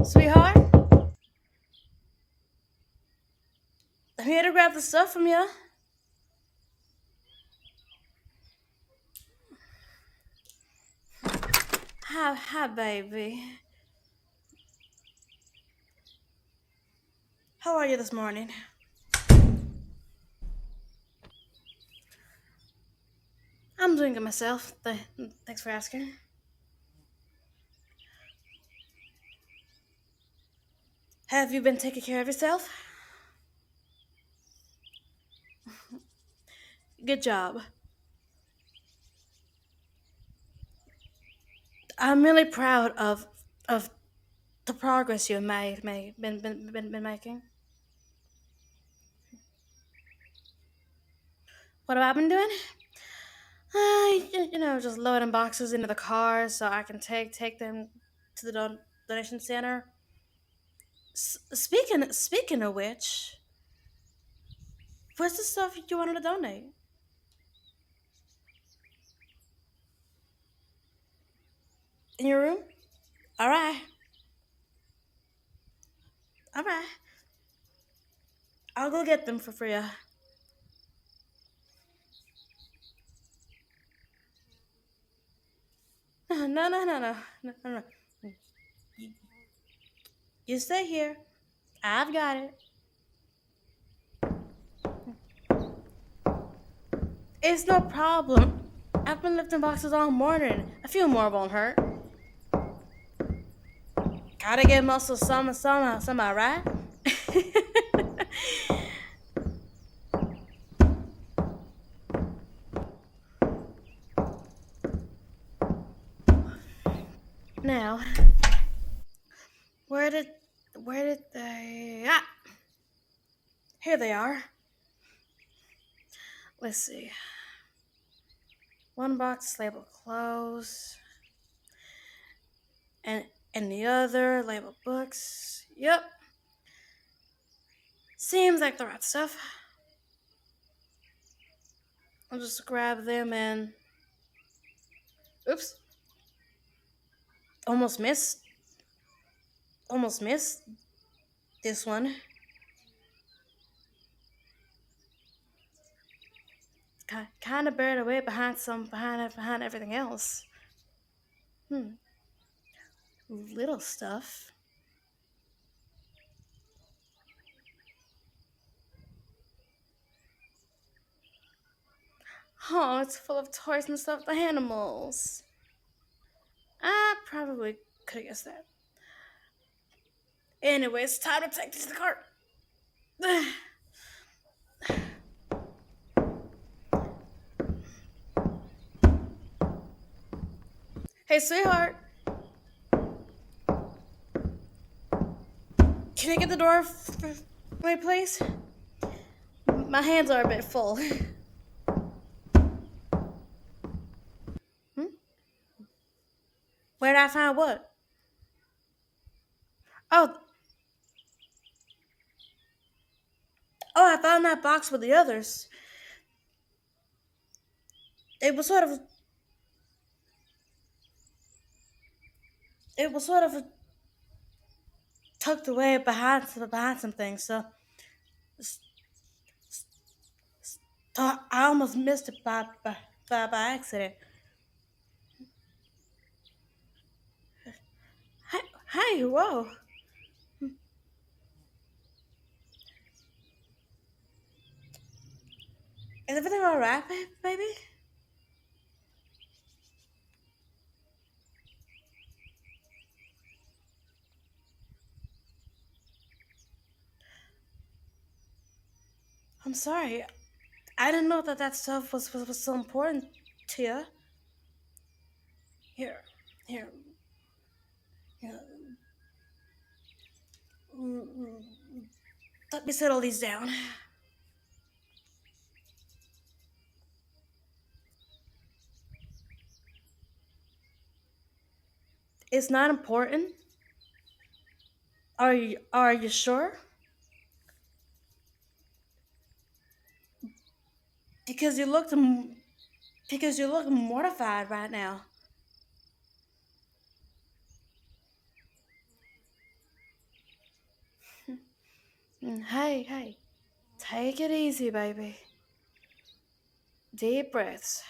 Sweetheart, I'm here to grab the stuff from you. Hi, baby. How are you this morning? I'm doing good myself. Thanks for asking. Have you been taking care of yourself? Good job. I'm really proud of the progress you've been making. What have I been doing? Just loading boxes into the car so I can take them to the donation center. Speaking of which, what's the stuff you wanted to donate? In your room? All right, all right. I'll go get them for free. No. You, you stay here. I've got it. It's no problem. I've been lifting boxes all morning. A few more won't hurt. Gotta get muscle somehow, right? Now, where did where did they? Here they are. Let's see. One box labeled clothes, and the other labeled books. Yep, seems like the right stuff. I'll just grab them and. Oops! Almost missed. Almost missed this one. Kind of buried away behind everything else. Little stuff. Oh, it's full of toys and stuffed animals. I probably could have guessed that. Anyways, time to take this to the cart. Hey, sweetheart. Can you get the door for me, please? My hands are a bit full. Where did I find what? Oh, I found that box with the others. It was sort of. It was sort of tucked away behind some things. So I almost missed it by accident. Hey, whoa. Is everything alright, baby? I'm sorry. I didn't know that stuff was so important to you. Here, here. here. Let me settle these down. It's not important. Are you sure? Because you look mortified right now. Hey, hey, take it easy, baby. Deep breaths.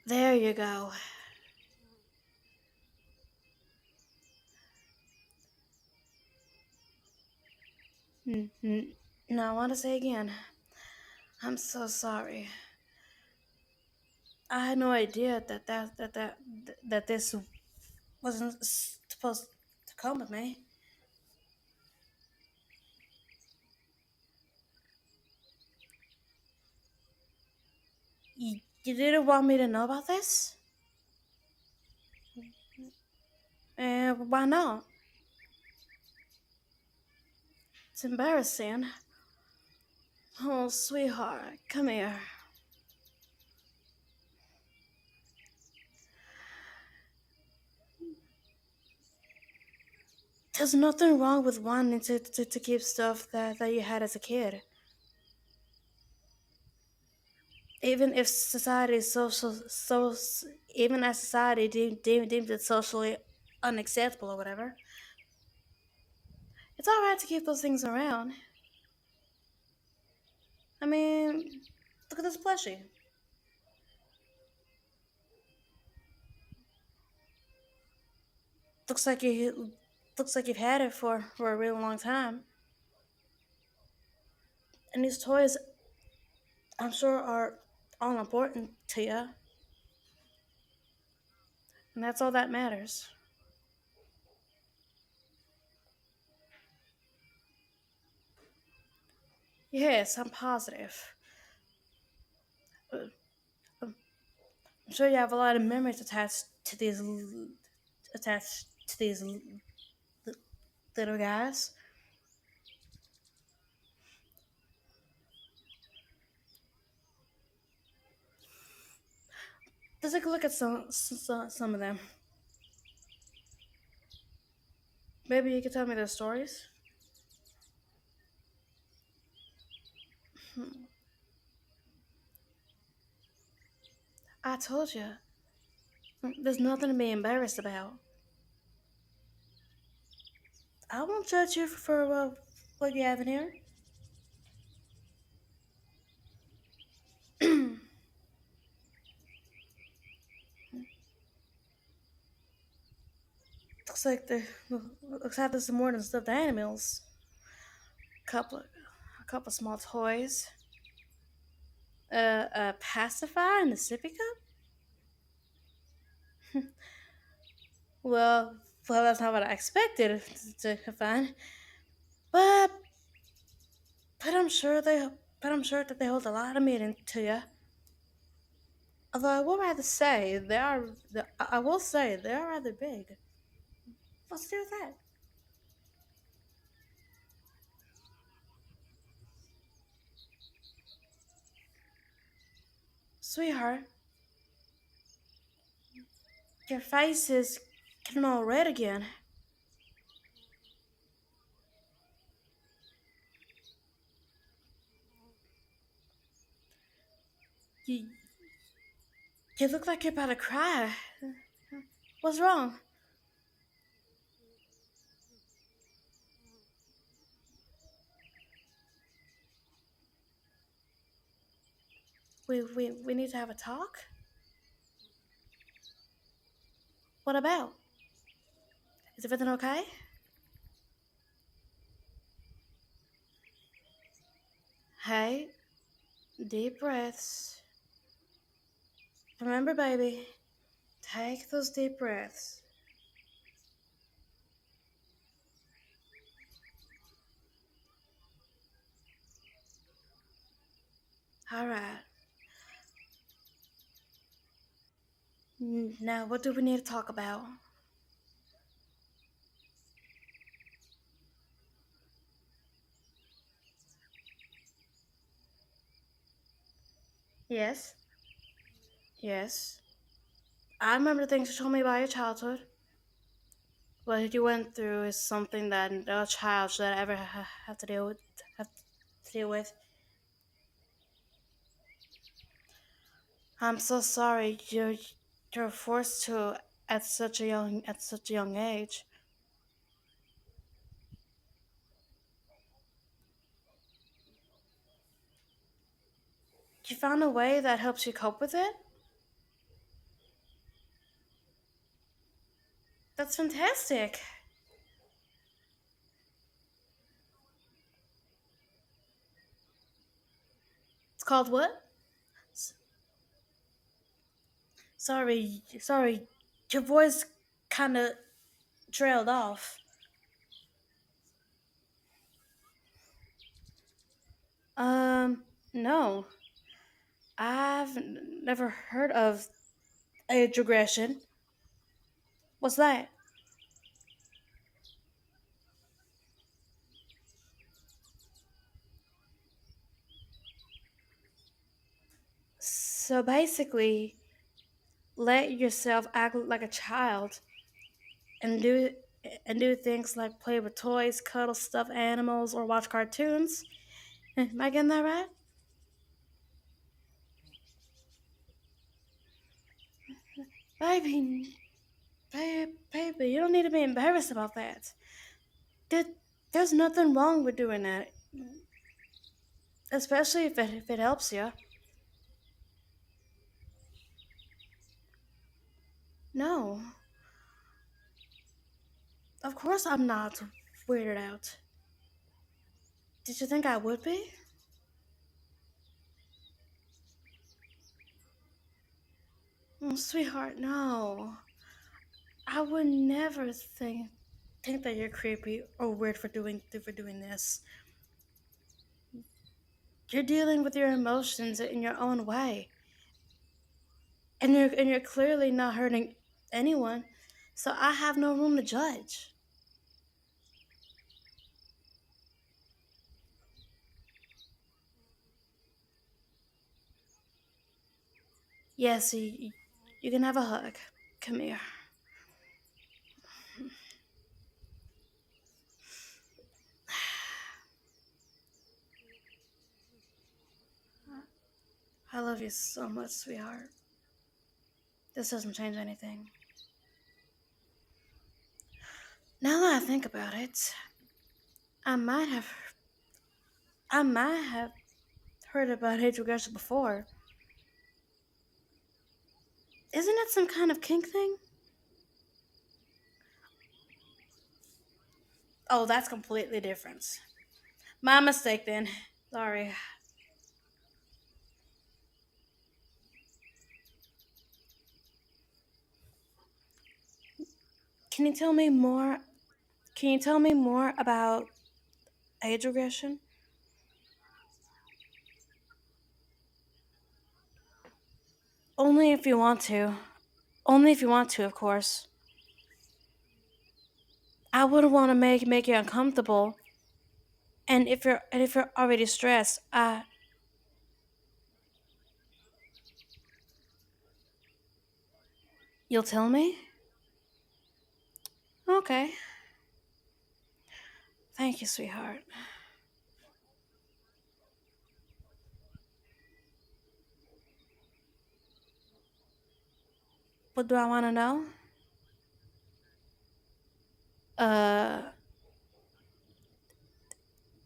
There you go. Now I want to say again, I'm so sorry. I had no idea that this wasn't supposed to come with me. You didn't want me to know about this? Why not? It's embarrassing. Oh, sweetheart, come here. There's nothing wrong with wanting to keep stuff that you had as a kid. Even if society is even as society deemed it socially unacceptable or whatever, it's alright to keep those things around. I mean, look at this plushie. Looks like you looks like you've had it for a really long time. And these toys, I'm sure, are all important to you, and that's all that matters. Yes, I'm positive. Uh, I'm sure you have a lot of memories attached to these little guys. Let's take a look at some of them. Maybe you could tell me their stories. Hmm. I told you, there's nothing to be embarrassed about. I won't judge you for what you have in here. looks like the looks like there's some more than stuffed animals. Couple, a couple small toys. A pacifier and a sippy cup. well, well, that's not what I expected to find. But but I'm sure they but I'm sure that they hold a lot of meaning to you. Although I will say they are rather big. What's to do with that, sweetheart? Your face is getting all red again. You you look like you're about to cry. What's wrong? We need to have a talk. What about? Is everything okay? Hey, deep breaths. Remember, baby, take those deep breaths. All right. Now, what do we need to talk about? Yes. Yes. I remember the things you told me about your childhood. What you went through is something that no child should ever have to deal with. Have to deal with. I'm so sorry you're forced to at such a young age. You found a way that helps you cope with it? That's fantastic. It's called what? S- sorry. Your voice kind of trailed off. No. Never heard of age regression. What's that? So basically, let yourself act like a child and do things like play with toys, cuddle stuffed animals, or watch cartoons. Am I getting that right? Baby, baby, you don't need to be embarrassed about that. There, there's nothing wrong with doing that, especially if it helps you. No, of course I'm not weirded out. Did you think I would be? Sweetheart, no. I would never think that you're creepy or weird for doing this. You're dealing with your emotions in your own way, and you're clearly not hurting anyone. So I have no room to judge. Yes, you can have a hug. Come here. I love you so much, sweetheart. This doesn't change anything. Now that I think about it, I might have I might have heard about age regression before. Isn't it some kind of kink thing? Oh, that's completely different. My mistake then. Sorry. Can you tell me more? Can you tell me more about age regression? Only if you want to. Only if you want to, of course. I wouldn't want to make you uncomfortable. And if you're already stressed, you'll tell me? Okay. Thank you, sweetheart. What do I want to know? Uh,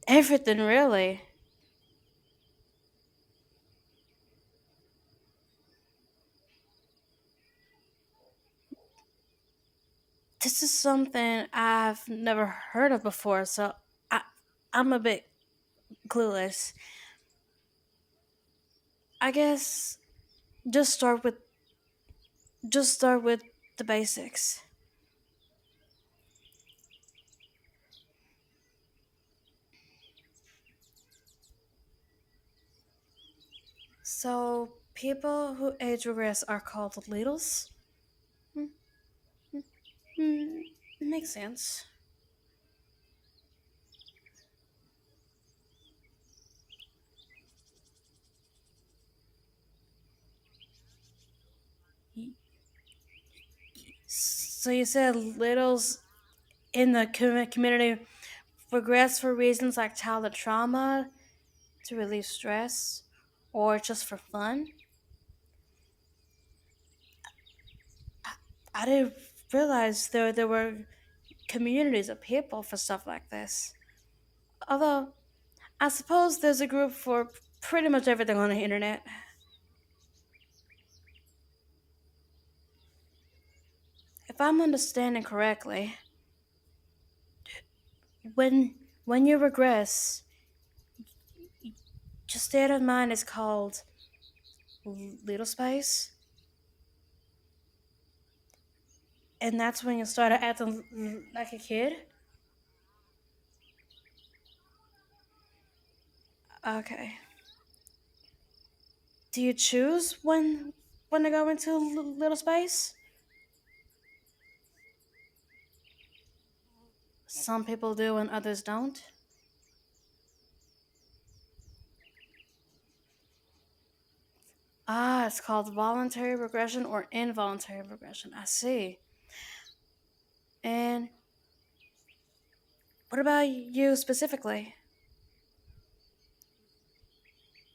everything really. This is something I've never heard of before, so I I'm a bit clueless. I guess just start with just start with the basics. So people who age regress are called littles. Hmm, hmm, makes sense. So you said littles in the community regress for reasons like childhood trauma, to relieve stress, or just for fun. I didn't realize there were communities of people for stuff like this. Although I suppose there's a group pretty much everything on the internet. If I'm understanding correctly, when you regress, your state of mind is called little space, and that's when you start acting like a kid. Okay. Do you choose when to go into little space? Some people do and others don't. Ah, it's called voluntary regression or involuntary regression. I see. And what about you specifically?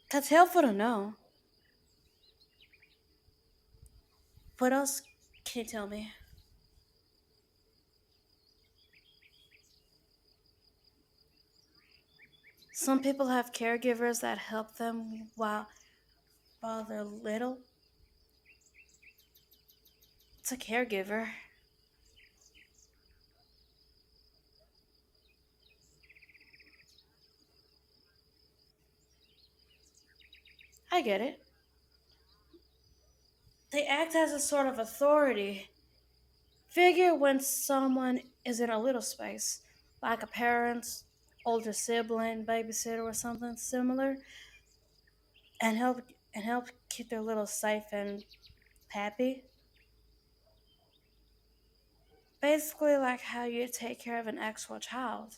That's helpful to know. What else can you tell me? Some people have caregivers that help them while they're little. It's a caregiver. I get it. They act as a sort of authority figure when someone is in a little space, like a parent, older sibling, babysitter, or something similar, and help keep their little safe and happy. Basically, like how you take care of an actual child.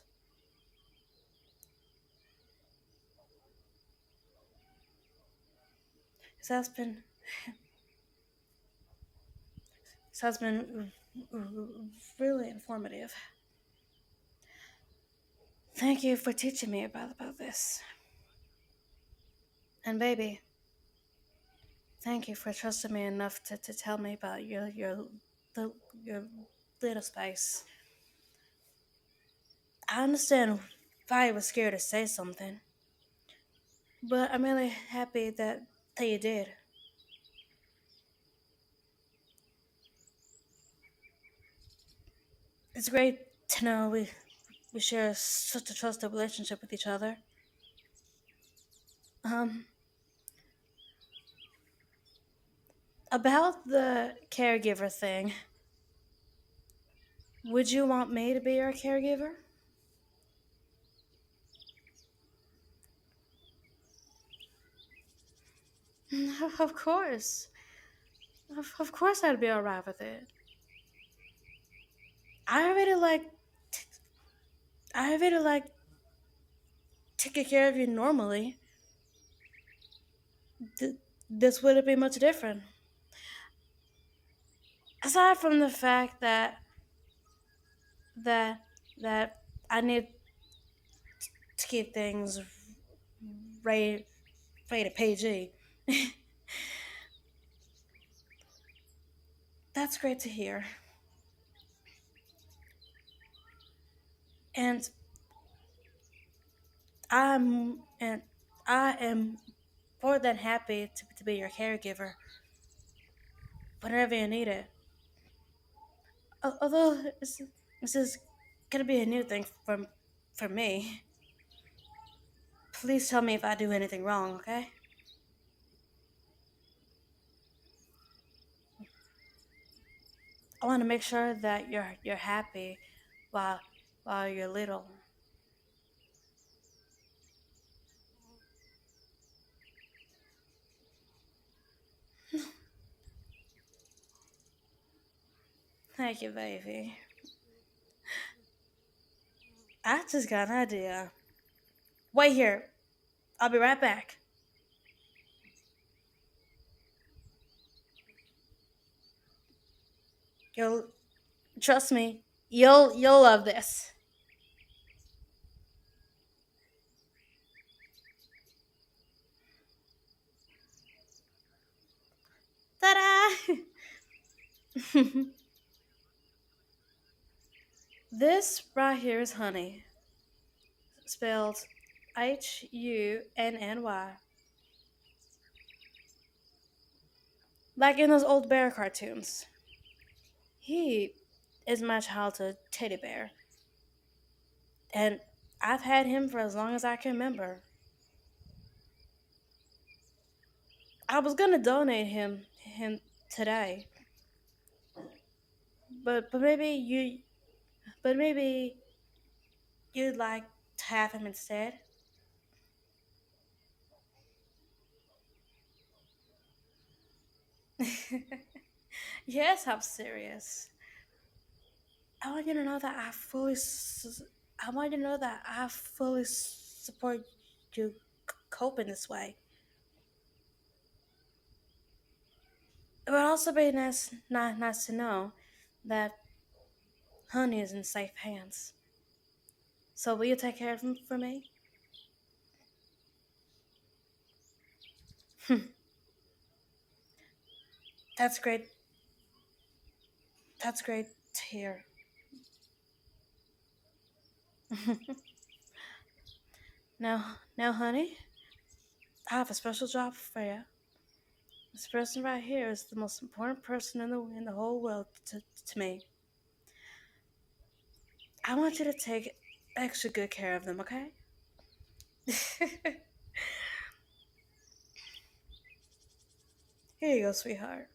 So that's been so that's been really informative. Thank you for teaching me about this. And baby, thank you for trusting me enough to tell me about the, your little space. I understand why you was scared to say something, but I'm really happy that you did. It's great to know we share such a trusted relationship with each other. Um, about the caregiver thing, would you want me to be your caregiver? Of course. Of course I'd be alright with it. I already like I already like taking care of you normally. This wouldn't be much different. Aside from the fact that that I need to keep things rated rated PG. That's great to hear. And and I am more than happy to be your caregiver whenever you need it. Although this is gonna be a new thing for me. Please tell me if I do anything wrong, okay? I want to make sure that you're happy while while you're little. Thank you, baby. I just got an idea. Wait here. I'll be right back. You'll trust me. You'll love this. Ta-da! This right here is honey, spelled Hunny. like in those old bear cartoons. He is my childhood teddy bear, and I've had him for as long as I can remember. I was gonna donate him today, but maybe you'd like to have him instead. Yes, I'm serious. I want you to know that I want you to know that I fully support you coping this way. It would also be nice to know that Honey is in safe hands. So will you take care of him for me? That's great. That's great to hear. Now, honey, I have a special job for you. This person right here is the most important person in the whole world to me. I want you to take extra good care of them, okay? Here you go, sweetheart.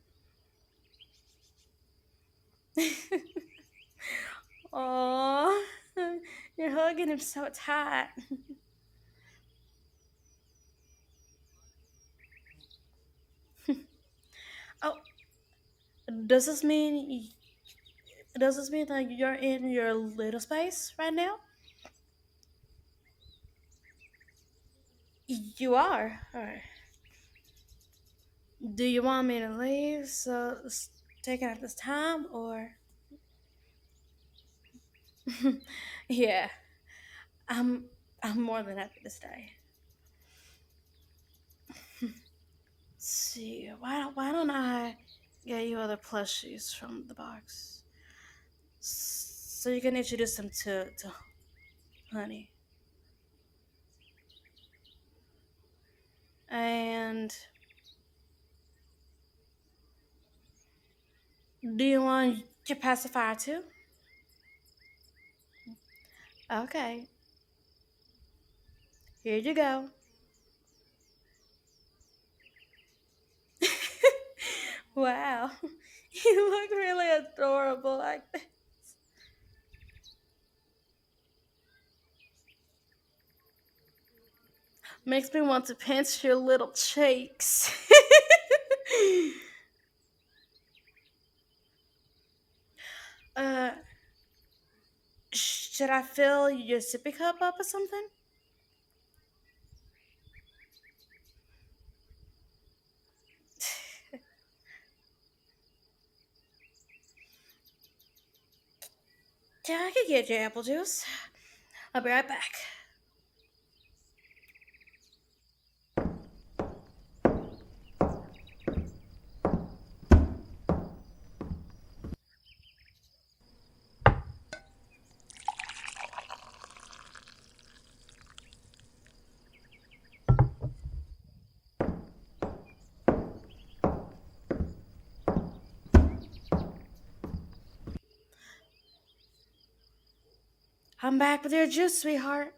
Aww, you're hugging him so tight. Oh, does this mean does this mean that you're in your little space right now? You are. All right. Do you want me to leave so taking up this time or? Yeah, I'm I'm more than happy to stay. See, why don't I get you other plushies from the box so you can introduce them to Honey. And do you want your pacifier too? Okay, here you go. Wow, you look really adorable like that. Makes me want to pinch your little cheeks. uh, should I fill your sippy cup up or something? Yeah, I could get you apple juice. I'll be right back. I'm back with your juice, sweetheart.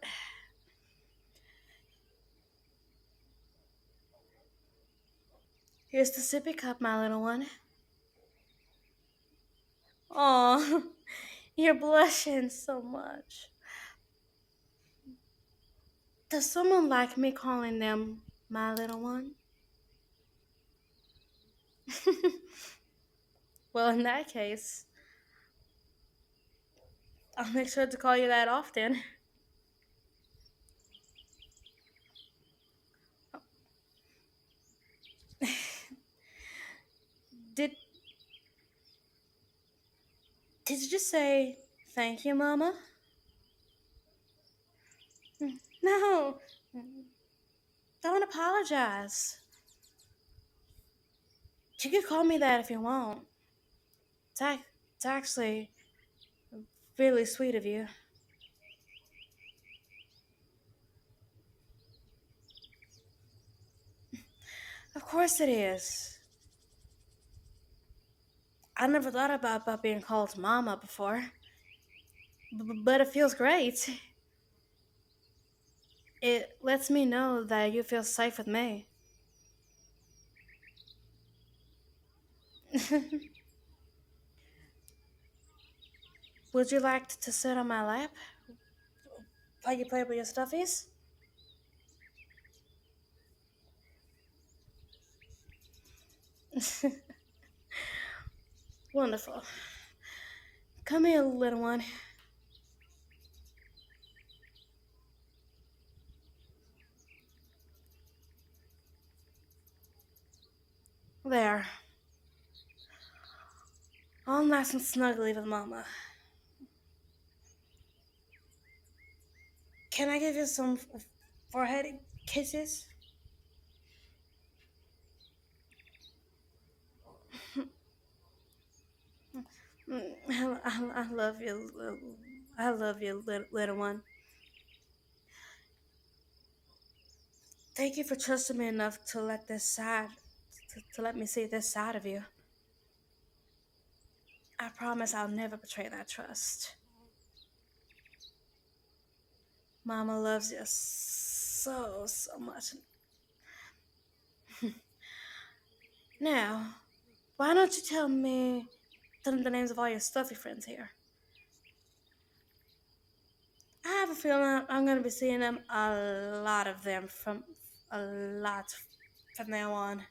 Here's the sippy cup, my little one. Aw, you're blushing so much. Does someone like me calling them my little one? Well, in that case, I'll make sure to call you that often. Did did you just say thank you, Mama? No, don't apologize. You can call me that if you want. It's actually really sweet of you. Of course it is. I never thought about being called mama before, but it feels great. It lets me know that you feel safe with me. Would you like to sit on my lap while you play with your stuffies? Wonderful. Come here, little one. There. All nice and snuggly with Mama. Can I give you some forehead kisses? I love you. I love you, little one. Thank you for trusting me enough to let this side, to let me see this side of you. I promise I'll never betray that trust. Mama loves you so much. Now, why don't you tell me the names of all your stuffy friends here? I have a feeling I'm going to be seeing them a lot from a lot from now on.